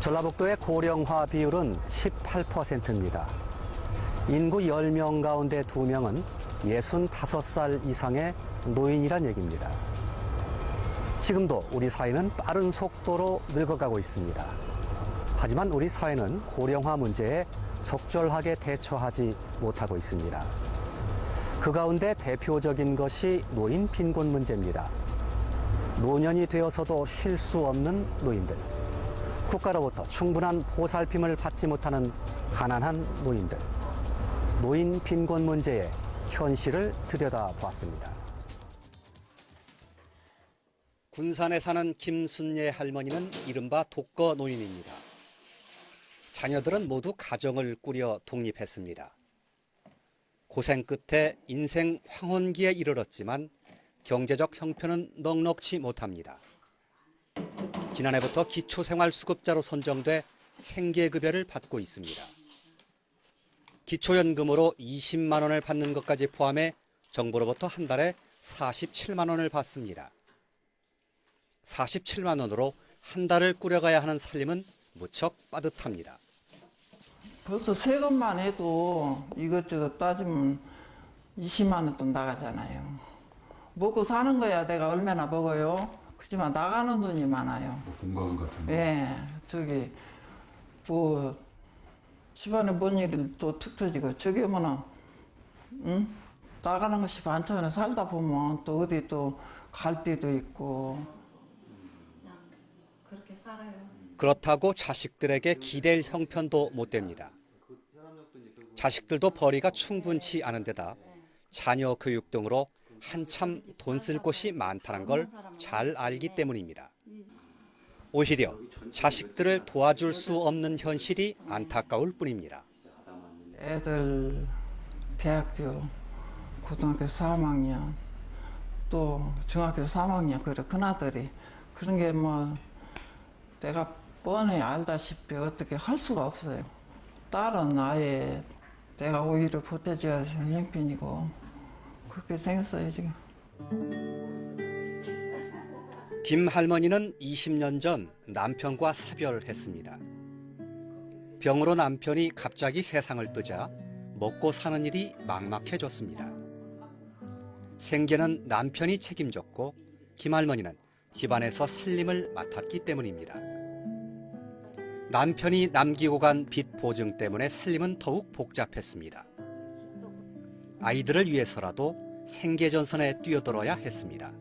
전라북도의 고령화 비율은 18%입니다. 인구 10명 가운데 2명은 65살 이상의 노인이란 얘기입니다. 지금도 우리 사회는 빠른 속도로 늙어가고 있습니다. 하지만 우리 사회는 고령화 문제에 적절하게 대처하지 못하고 있습니다. 그 가운데 대표적인 것이 노인 빈곤 문제입니다. 노년이 되어서도 쉴 수 없는 노인들, 국가로부터 충분한 보살핌을 받지 못하는 가난한 노인들, 노인 빈곤 문제의 현실을 들여다보았습니다. 군산에 사는 김순예 할머니는 이른바 독거 노인입니다. 자녀들은 모두 가정을 꾸려 독립했습니다. 고생 끝에 인생 황혼기에 이르렀지만 경제적 형편은 넉넉지 못합니다. 지난해부터 기초생활수급자로 선정돼 생계급여를 받고 있습니다. 기초연금으로 20만 원을 받는 것까지 포함해 정부로부터 한 달에 47만 원을 받습니다. 47만 원으로 한 달을 꾸려가야 하는 살림은 무척 빠듯합니다. 벌써 세금만 해도 이것저것 따지면 20만 원 돈 나가잖아요. 먹고 사는 거야 내가 얼마나 먹어요. 그렇지만 나가는 돈이 많아요. 공과금 같은 거? 네, 저기 뭐 집안에 뭔 일이 또 툭 터지고 저기 뭐나 응? 나가는 것이 반찬에 살다 보면 또 어디 또 갈 데도 있고. 그냥 그렇게 살아요. 그렇다고 자식들에게 기댈 형편도 못 됩니다. 자식들도 벌이가 충분치 않은 데다 자녀 교육 등으로 한참 돈 쓸 곳이 많다는 걸 잘 알기 때문입니다. 오히려 자식들을 도와줄 수 없는 현실이 안타까울 뿐입니다. 애들 대학교, 고등학교 3학년, 또 중학교 3학년 그래 큰아들이 그런 게 뭐 내가 뻔히 알다시피 어떻게 할 수가 없어요. 딸은 아예 내가 오히려 보태줘야 할 형편이고 그렇게 생겼어요 지금. 김 할머니는 20년 전 남편과 사별했습니다. 병으로 남편이 갑자기 세상을 뜨자 먹고 사는 일이 막막해졌습니다. 생계는 남편이 책임졌고 김 할머니는 집안에서 살림을 맡았기 때문입니다. 남편이 남기고 간 빚 보증 때문에 살림은 더욱 복잡했습니다. 아이들을 위해서라도 생계전선에 뛰어들어야 했습니다.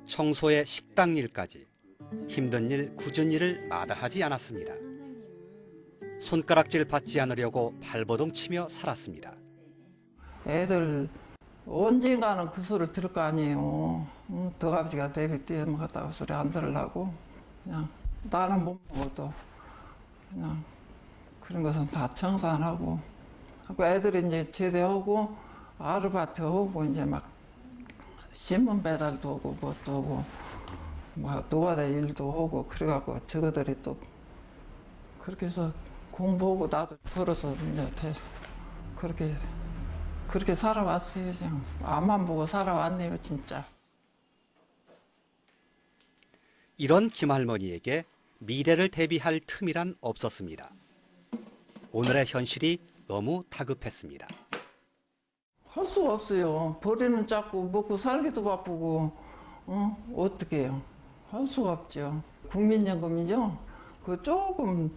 청소에 식당 일까지 힘든 일, 굳은 일을 마다하지 않았습니다. 손가락질 받지 않으려고 발버둥 치며 살았습니다. 애들 언젠가는 그 소리를 들을 거 아니에요. 더 아버지가 내비 뛰어먹었다고 소리 안 들으려고 그냥 나는 못 먹어도 그냥 그런 것은 다 청소 안 하고 애들이 이제 제대하고 아르바이트 하고 이제 막 신문 배달도 하고 뭣도 하고 막 노가다 일도 하고 그래갖고 저거들이 또 그렇게 해서 공부하고 나도 벌어서 이제 그렇게 살아왔어요. 그냥 앞만 보고 살아왔네요 진짜. 이런 김할머니에게 미래를 대비할 틈이란 없었습니다. 오늘의 현실이 너무 다급했습니다. 할 수가 없어요. 벌이는 작고 먹고 살기도 바쁘고 어떻게 해요. 할 수가 없죠. 국민연금이죠. 그 조금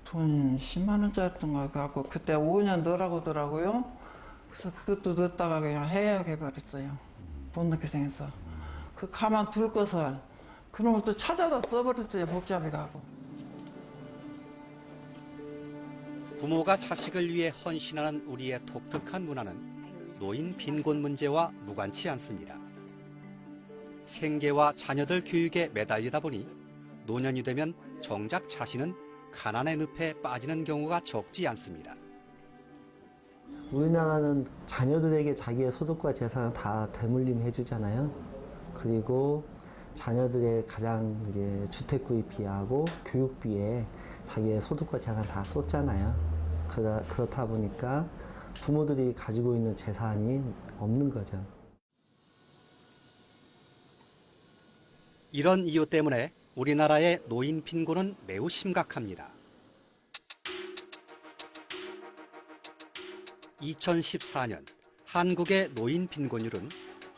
돈 10만 원짜리던가 갖고 그때 5년 넣으라고 하더라고요. 그래서 그것도 넣었다가 그냥 해약해버렸어요. 못 넣게 생겨서. 그 가만 둘 것을 그런 걸 또 찾아다 써버렸어요. 복잡해가고. 부모가 자식을 위해 헌신하는 우리의 독특한 문화는 노인 빈곤 문제와 무관치 않습니다. 생계와 자녀들 교육에 매달리다 보니 노년이 되면 정작 자신은 가난의 늪에 빠지는 경우가 적지 않습니다. 우리나라는 자녀들에게 자기의 소득과 재산을 다 대물림 해주잖아요. 그리고 자녀들의 가장 이제 주택 구입비하고 교육비에 자기의 소득과 재산 다 쏟잖아요. 그렇다 보니까 부모들이 가지고 있는 재산이 없는 거죠. 이런 이유 때문에 우리나라의 노인 빈곤은 매우 심각합니다. 2014년 한국의 노인 빈곤율은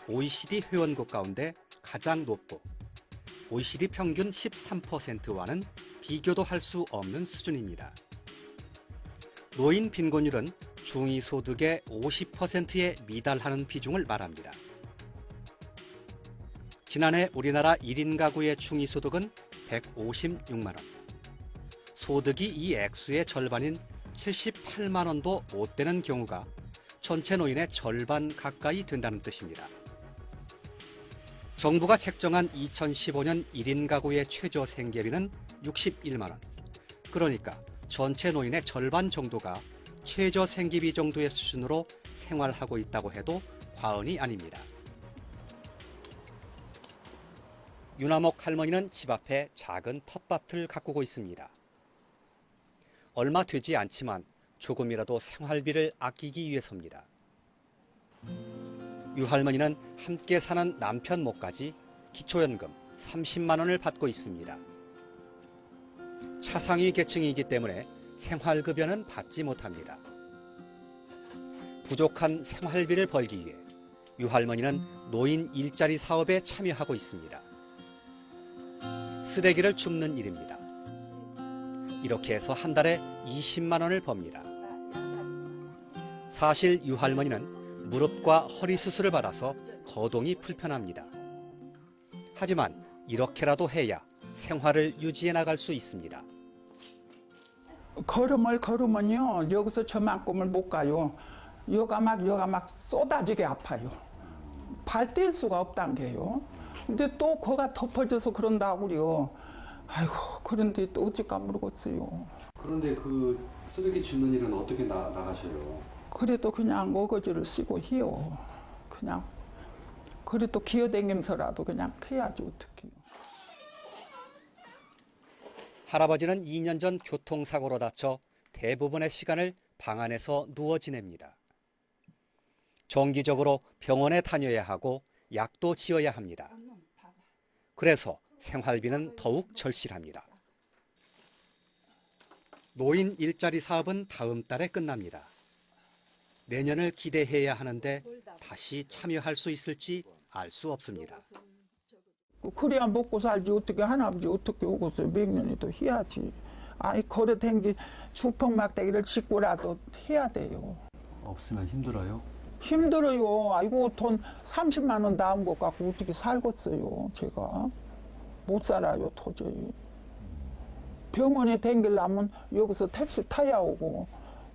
OECD 회원국 가운데 가장 높고 OECD 평균 13%와는 비교도 할 수 없는 수준입니다. 노인 빈곤율은 중위소득의 50%에 미달하는 비중을 말합니다. 지난해 우리나라 1인 가구의 중위소득은 156만 원. 소득이 이 액수의 절반인 78만 원도 못 되는 경우가 전체 노인의 절반 가까이 된다는 뜻입니다. 정부가 책정한 2015년 1인 가구의 최저 생계비는 61만 원. 그러니까 전체 노인의 절반 정도가 최저 생계비 정도의 수준으로 생활하고 있다고 해도 과언이 아닙니다. 유나목 할머니는 집 앞에 작은 텃밭을 가꾸고 있습니다. 얼마 되지 않지만 조금이라도 생활비를 아끼기 위해서입니다. 유 할머니는 함께 사는 남편 몫까지 기초연금 30만 원을 받고 있습니다. 차상위 계층이기 때문에 생활급여는 받지 못합니다. 부족한 생활비를 벌기 위해 유 할머니는 노인 일자리 사업에 참여하고 있습니다. 쓰레기를 줍는 일입니다. 이렇게 해서 한 달에 20만 원을 법니다. 사실 유 할머니는 무릎과 허리 수술을 받아서 거동이 불편합니다. 하지만 이렇게라도 해야 생활을 유지해 나갈 수 있습니다. 걸음을 걸으면요 여기서 저만큼을 못 가요. 여가 막 쏟아지게 아파요. 발 뗄 수가 없단 게요. 근데 또 거가 덮어져서 그런다고요. 아이고 그런데 또 어찌까 모르겠어요. 그런데 그 쓰레기 줍는 일은 어떻게 나가셔요? 그래도 그냥 어거지를 쓰고 해요. 그냥 그래도 기어다니면서라도 그냥 해야지 어떡해요. 할아버지는 2년 전 교통사고로 다쳐 대부분의 시간을 방 안에서 누워 지냅니다. 정기적으로 병원에 다녀야 하고 약도 지어야 합니다. 그래서 생활비는 더욱 절실합니다. 노인 일자리 사업은 다음 달에 끝납니다. 내년을 기대해야 하는데 다시 참여할 수 있을지 알 수 없습니다. 그래야 먹고 살지 어떻게 할아버지 어떻게 오고서 몇 년이도 해야지. 아이 걸어 댕기 주먹막대기를 짚고라도 해야 돼요. 없으면 힘들어요? 힘들어요. 아이고 돈 30만 원 나온 것 갖고 어떻게 살겠어요. 제가 못 살아요 도저히. 병원에 댕기려면 여기서 택시 타야 오고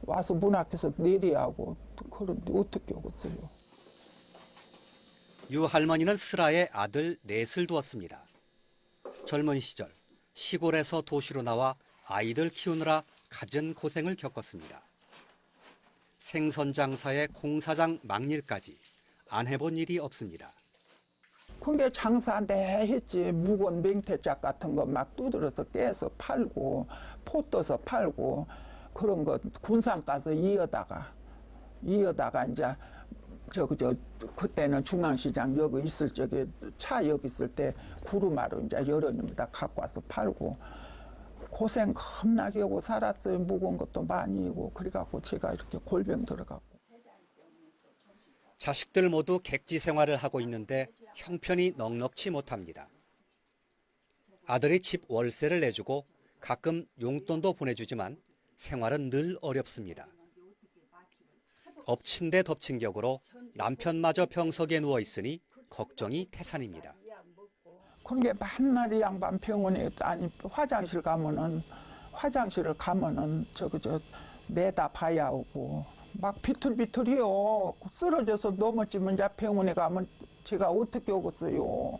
와서 문 앞에서 내려야 하고 그런데 어떻게 오겠어요. 유 할머니는 슬하에 아들 넷을 두었습니다. 젊은 시절 시골에서 도시로 나와 아이들 키우느라 갖은 고생을 겪었습니다. 생선 장사에 공사장 막일까지 안 해본 일이 없습니다. 그게 장사 내 했지. 무거운 맹태짝 같은 거 막 두드려서 깨서 팔고 포 떠서 팔고 그런 거 군산 가서 이어다가 이제 그때는 중앙시장 여기 있을 적에 차 여기 있을 때 구루마로 이제 여러 놈다 갖고 와서 팔고 고생 겁나게 하고 살았어요. 무거운 것도 많이 하고 그래갖고 제가 이렇게 골병 들어갔고. 자식들 모두 객지 생활을 하고 있는데 형편이 넉넉지 못합니다. 아들이 집 월세를 내주고 가끔 용돈도 보내주지만 생활은 늘 어렵습니다. 엎친 데 덮친 격으로 남편마저 병석에 누워 있으니 걱정이 태산입니다. 그게 만날이 양반 병원에 아니 화장실을 가면은 내다 봐야 오고 막 비틀비틀해요. 쓰러져서 넘어지면 이제 병원에 가면 제가 어떻게 오겠어요.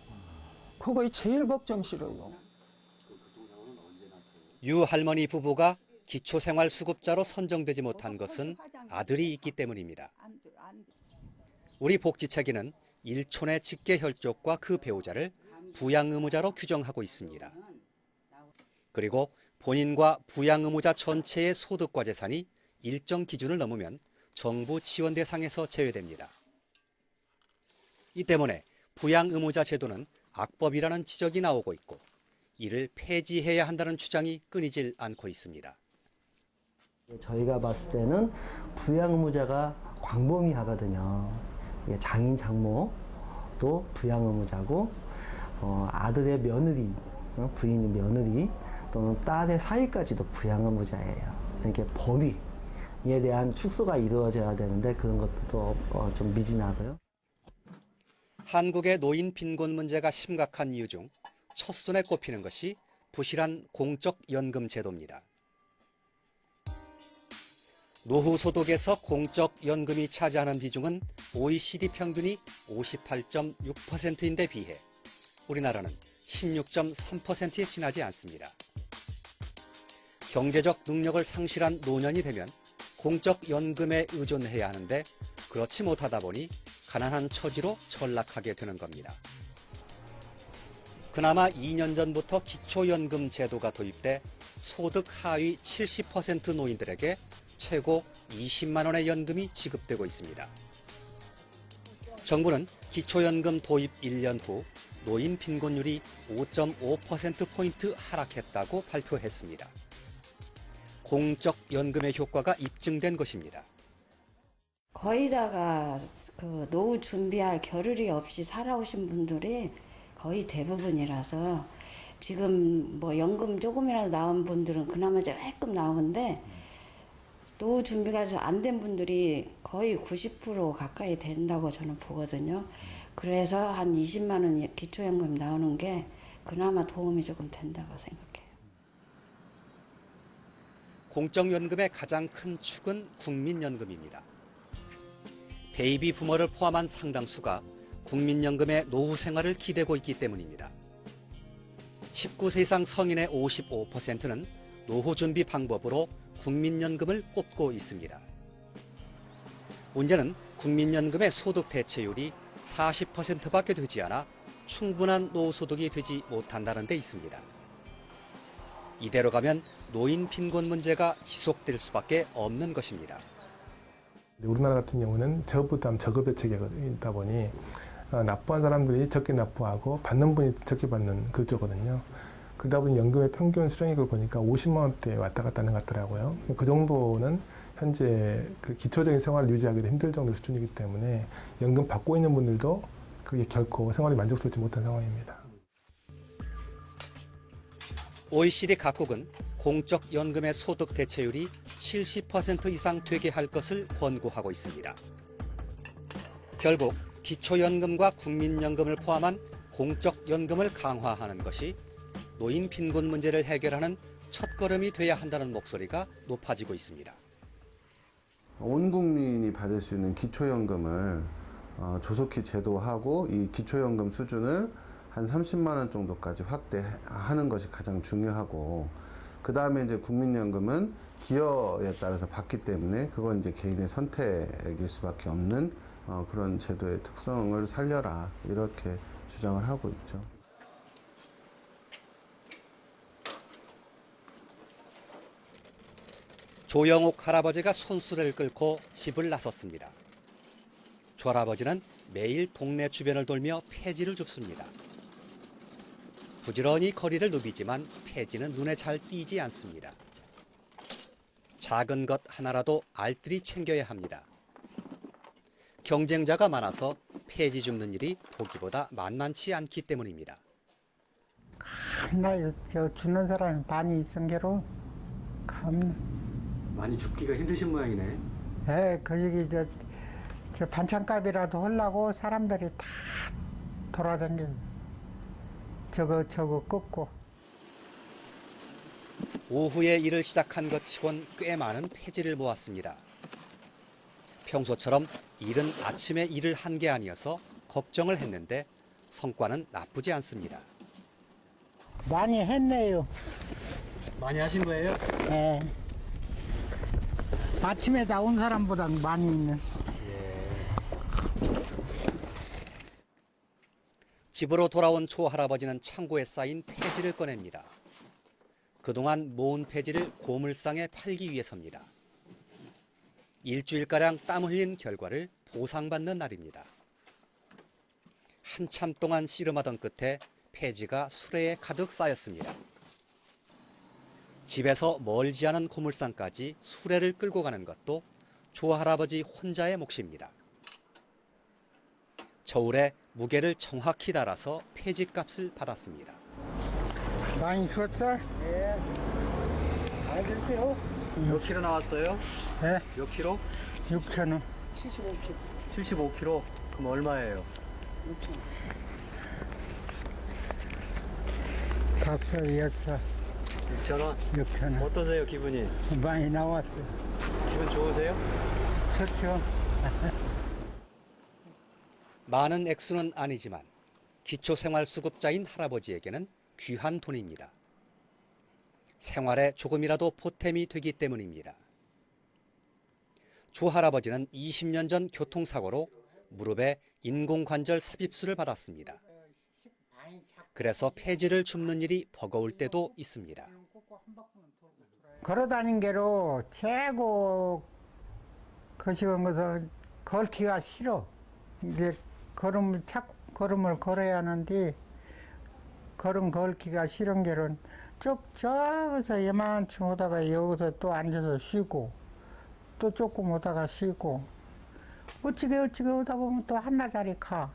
그거 제일 걱정스러워요. 유 할머니 부부가 기초생활수급자로 선정되지 못한 것은 아들이 있기 때문입니다. 우리 복지체계는 일촌의 직계혈족과 그 배우자를 부양의무자로 규정하고 있습니다. 그리고 본인과 부양의무자 전체의 소득과 재산이 일정 기준을 넘으면 정부 지원 대상에서 제외됩니다. 이 때문에 부양의무자 제도는 악법이라는 지적이 나오고 있고 이를 폐지해야 한다는 주장이 끊이질 않고 있습니다. 저희가 봤을 때는 부양의무자가 광범위하거든요. 장인, 장모도 부양의무자고 아들의 며느리, 부인의 며느리 또는 딸의 사위까지도 부양의무자예요. 이렇게 범위에 대한 축소가 이루어져야 되는데 그런 것도 좀 미진하고요. 한국의 노인 빈곤 문제가 심각한 이유 중 첫손에 꼽히는 것이 부실한 공적 연금 제도입니다. 노후 소득에서 공적 연금이 차지하는 비중은 OECD 평균이 58.6%인데 비해 우리나라는 16.3%에 지나지 않습니다. 경제적 능력을 상실한 노년이 되면 공적 연금에 의존해야 하는데 그렇지 못하다 보니 가난한 처지로 전락하게 되는 겁니다. 그나마 2년 전부터 기초연금 제도가 도입돼 소득 하위 70% 노인들에게 최고 20만 원의 연금이 지급되고 있습니다. 정부는 기초연금 도입 1년 후 노인 빈곤율이 5.5%포인트 하락했다고 발표했습니다. 공적 연금의 효과가 입증된 것입니다. 거의 다가 그 노후 준비할 겨를이 없이 살아오신 분들이 거의 대부분이라서 지금 뭐 연금 조금이라도 나온 분들은 그나마 조금 나오는데 노후 준비가 안 된 분들이 거의 90% 가까이 된다고 저는 보거든요. 그래서 한 20만 원 기초연금 나오는 게 그나마 도움이 조금 된다고 생각해요. 공적연금의 가장 큰 축은 국민연금입니다. 베이비 부머를 포함한 상당수가 국민연금의 노후 생활을 기대고 있기 때문입니다. 19세 이상 성인의 55%는 노후 준비 방법으로 국민연금을 꼽고 있습니다. 문제는 국민연금의 소득 대체율이 40%밖에 되지 않아 충분한 노후소득이 되지 못한다는 데 있습니다. 이대로 가면 노인 빈곤 문제가 지속될 수밖에 없는 것입니다. 우리나라 같은 경우는 저부담, 저급여 체계이다 보니 납부한 사람들이 적게 납부하고 받는 분이 적게 받는 구조거든요. 그러다 보니 연금의 평균 수령액을 보니까 50만 원대에 왔다 갔다 하는 것 같더라고요. 그 정도는 현재 그 기초적인 생활을 유지하기도 힘들 정도 수준이기 때문에 연금 받고 있는 분들도 그게 결코 생활이 만족스럽지 못한 상황입니다. OECD 각국은 공적 연금의 소득 대체율이 70% 이상 되게 할 것을 권고하고 있습니다. 결국 기초연금과 국민연금을 포함한 공적 연금을 강화하는 것이 노인 빈곤 문제를 해결하는 첫걸음이 돼야 한다는 목소리가 높아지고 있습니다. 온 국민이 받을 수 있는 기초연금을 조속히 제도하고 이 기초연금 수준을 한 30만 원 정도까지 확대하는 것이 가장 중요하고, 그 다음에 이제 국민연금은 기여에 따라서 받기 때문에 그건 이제 개인의 선택일 수밖에 없는 그런 제도의 특성을 살려라, 이렇게 주장을 하고 있죠. 조영옥 할아버지가 손수레를 끌고 집을 나섰습니다. 조 할아버지는 매일 동네 주변을 돌며 폐지를 줍습니다. 부지런히 거리를 누비지만 폐지는 눈에 잘 띄지 않습니다. 작은 것 하나라도 알뜰히 챙겨야 합니다. 경쟁자가 많아서 폐지 줍는 일이 보기보다 만만치 않기 때문입니다. 나 주는 사람이 많이 있은 게로 많이 줍기가 힘드신 모양이네. 거기 저 반찬값이라도 하려고 사람들이 다 돌아다녀. 저거 꺾고. 오후에 일을 시작한 것 치곤 꽤 많은 폐지를 모았습니다. 평소처럼 일은 아침에 일을 한 게 아니어서 걱정을 했는데 성과는 나쁘지 않습니다. 많이 했네요. 많이 하신 거예요? 예. 아침에 나온 사람보다 많이 있는. 집으로 돌아온 조 할아버지는 창고에 쌓인 폐지를 꺼냅니다. 그동안 모은 폐지를 고물상에 팔기 위해서입니다. 일주일가량 땀 흘린 결과를 보상받는 날입니다. 한참 동안 씨름하던 끝에 폐지가 수레에 가득 쌓였습니다. 집에서 멀지 않은 고물상까지 수레를 끌고 가는 것도 조 할아버지 혼자의 몫입니다. 저울에 무게를 정확히 달아서 폐지값을 받았습니다. 많이 줬어? 예. 알겠어요? 몇 킬로 나왔어요? 예. 몇 킬로? 6,000원. 75킬로. 그럼 얼마예요? 5, 6, 6,000원. 6,000원. 어떠세요, 기분이? 많이 나왔어. 기분 좋으세요? 좋죠? 많은 액수는 아니지만 기초생활수급자인 할아버지에게는 귀한 돈입니다. 생활에 조금이라도 보탬이 되기 때문입니다. 조 할아버지는 20년 전 교통사고로 무릎에 인공관절 삽입술을 받았습니다. 그래서 폐지를 줍는 일이 버거울 때도 있습니다. 걸어다닌 게로 최고 거시건 것은 걸기가 싫어. 이제 걸음을 걸어야 하는데 걸음 걸기가 싫은 게는 저기서 이만큼 오다가 여기서 또 앉아서 쉬고 또 조금 오다가 쉬고 어찌게 오다 보면 또 한나자리 가.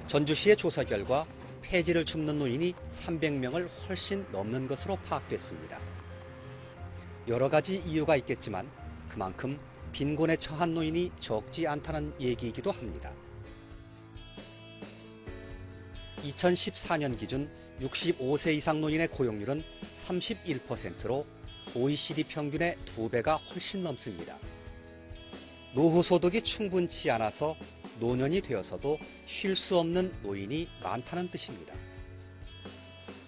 전주시의 조사 결과 폐지를 줍는 노인이 300명을 훨씬 넘는 것으로 파악됐습니다. 여러 가지 이유가 있겠지만 그만큼 빈곤에 처한 노인이 적지 않다는 얘기이기도 합니다. 2014년 기준 65세 이상 노인의 고용률은 31%로 OECD 평균의 2배가 훨씬 넘습니다. 노후 소득이 충분치 않아서 노년이 되어서도 쉴 수 없는 노인이 많다는 뜻입니다.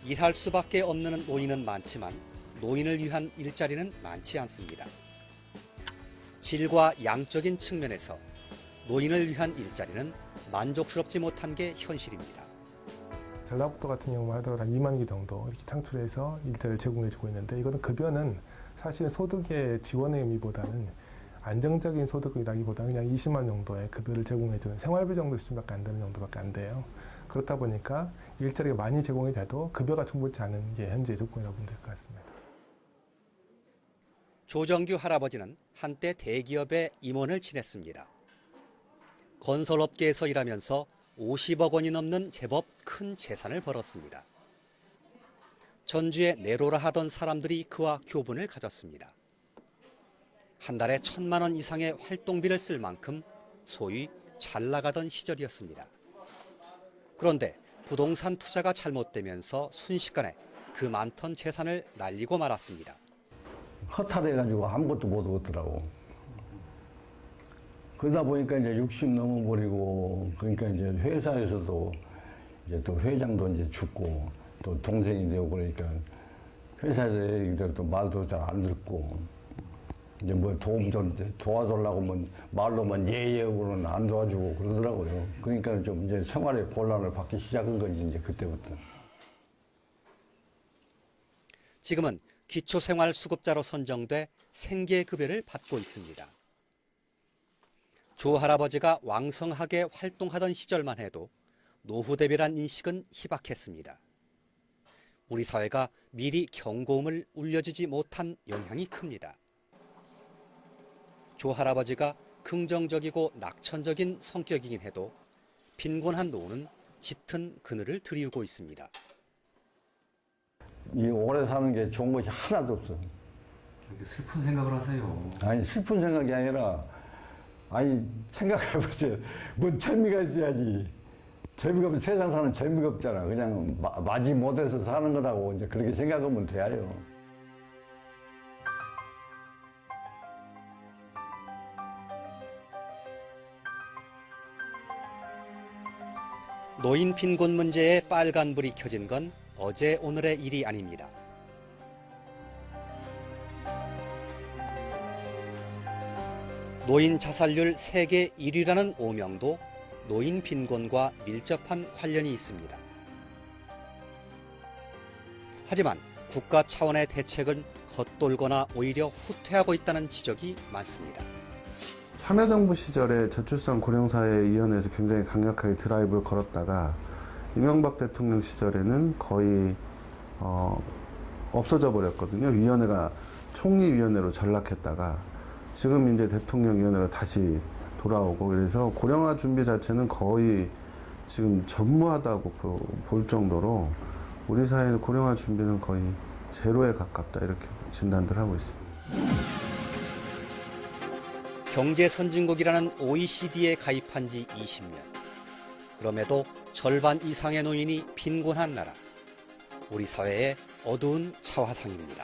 일할 수밖에 없는 노인은 많지만 노인을 위한 일자리는 많지 않습니다. 질과 양적인 측면에서 노인을 위한 일자리는 만족스럽지 못한 게 현실입니다. 전라북도 같은 경우만 하더라도 한 2만 개 정도 이렇게 창출해서 일자리를 제공해주고 있는데 이거는 급여는 사실 소득의 지원의 의미보다는 안정적인 소득이라기보다는 그냥 20만 정도의 급여를 제공해주는 생활비 정도 수준밖에 안 되는 정도밖에 안 돼요. 그렇다 보니까 일자리가 많이 제공이 돼도 급여가 충분치 않은 게 현재 조건이라고 보면 될 것 같습니다. 조정규 할아버지는 한때 대기업의 임원을 지냈습니다. 건설업계에서 일하면서 50억 원이 넘는 제법 큰 재산을 벌었습니다. 전주에 내로라 하던 사람들이 그와 교분을 가졌습니다. 한 달에 1,000만 원 이상의 활동비를 쓸 만큼 소위 잘 나가던 시절이었습니다. 그런데 부동산 투자가 잘못되면서 순식간에 그 많던 재산을 날리고 말았습니다. 허탈해가지고 아무것도 못 얻었더라고. 그러다 보니까 이제 60 넘어버리고, 그러니까 이제 회사에서도 이제 또 회장도 이제 죽고, 또 동생이 되고 그러니까 회사에서 이제 또 말도 잘 안 듣고, 이제 뭐 도움 좀 도와달라고 하면 말로만 예예하고는 안 도와주고 그러더라고요. 그러니까 좀 이제 생활에 곤란을 받기 시작한 거지, 이제 그때부터. 지금은 기초생활수급자로 선정돼 생계급여를 받고 있습니다. 조 할아버지가 왕성하게 활동하던 시절만 해도 노후 대비란 인식은 희박했습니다. 우리 사회가 미리 경고음을 울려주지 못한 영향이 큽니다. 조 할아버지가 긍정적이고 낙천적인 성격이긴 해도 빈곤한 노후는 짙은 그늘을 드리우고 있습니다. 이 오래 사는 게 좋은 것이 하나도 없어. 이렇게 슬픈 생각을 하세요. 아니, 슬픈 생각이 아니라, 아니, 생각해보세요. 뭔 재미가 있어야지. 재미가 없으면 세상 사는 재미가 없잖아. 그냥 마지 못해서 사는 거라고 이제 그렇게 생각하면 돼요. 노인 빈곤 문제에 빨간불이 켜진 건 어제 오늘의 일이 아닙니다. 노인 자살률 세계 1위라는 오명도 노인 빈곤과 밀접한 관련이 있습니다. 하지만 국가 차원의 대책은 겉돌거나 오히려 후퇴하고 있다는 지적이 많습니다. 참여정부 시절에 저출산 고령사회위원회에서 굉장히 강력하게 드라이브를 걸었다가 이명박 대통령 시절에는 거의 없어져 버렸거든요. 위원회가 총리위원회로 전락했다가 지금 이제 대통령위원회로 다시 돌아오고, 그래서 고령화 준비 자체는 거의 지금 전무하다고 볼 정도로 우리 사회의 고령화 준비는 거의 제로에 가깝다, 이렇게 진단들 하고 있습니다. 경제 선진국이라는 OECD에 가입한 지 20년. 그럼에도 절반 이상의 노인이 빈곤한 나라. 우리 사회의 어두운 차화상입니다.